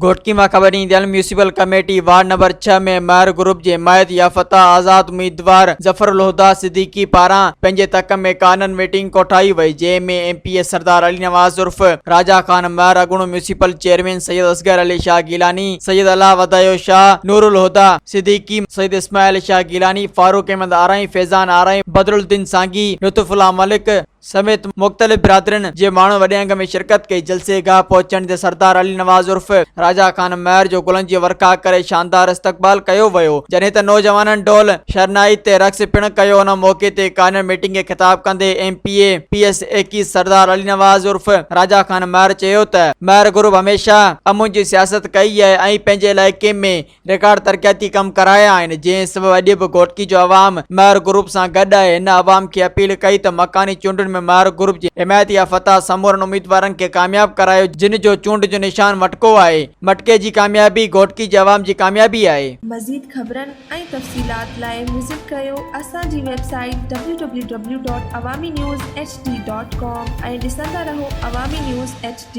घोटकी में खबर ईंदड़ म्यूनिसिपल कमेटी वार्ड नंबर 6 में मेयर ग्रुप के हिमायत याफ़्ता आज़ाद उम्मीदवार जफरुल हुदा सिद्दीकी पारां पंहिंजे तक में कानून मीटिंग कोठाई वई, जंहिंमें MPA सरदार अली नवाज उर्फ राजा खान, मेयर अगुणो म्यूनिसिपल चेयरमैन सैयद असगर अली शाह गिलानी, सैयद अला वदायो शाह, नूरुल हुदा सिद्दीकी, सैयद इस्माइल शाह गिलानी, फारूक अहमद आरई, फैजान आरई, बदरुद्दीन सांगी, लुत्फुल्लाह मलिक समेत मुख्तलिफ बिरादरन जे माण्हू वॾे अंग में शिरकत कई। जलसे गाह पहुचण ते सरदार अली नवाज उर्फ राजा खान मेयर जो गुलनि जी वर्का करे शानदार इस्तक़बाल कयो वियो, जॾहिं त नौजवाननि ढोल शरनाई ते रक़्स पिण कयो। उन मौके ते कानून मीटिंग खे ख़िताब कंदे MPA PS 21 सरदार अली नवाज उर्फ राजा खान मेयर चयो त मेयर ग्रुप हमेशह अमुन जी सियासत कई है ऐं पंहिंजे इलाइक़े में रिकॉर्ड तरक़ियाती कम कराया आहिनि, जंहिं सबबि अॼु बि घोटकी जो अवाम मेयर ग्रुप सां गॾु आहे। हिन अवाम खे अपील कई त मकानी चूंडुनि में मेयर ग्रुप जी हिमायत याफ़्ता समूरनि उम्मीदवारनि खे कामयाब करायो, जिन जो चूंड जो निशान मटको आहे। मटके जी कामयाबी घोटकी जे अवाम जी कामयाबी आहे। मज़ीद ख़बरनि ऐं तफ़सीलात लाइ विज़िट कयो असांजी वेबसाइट www.awamiNewsHD.com ऐं ॾिसंदा रहो अवामी न्यूज़ HD।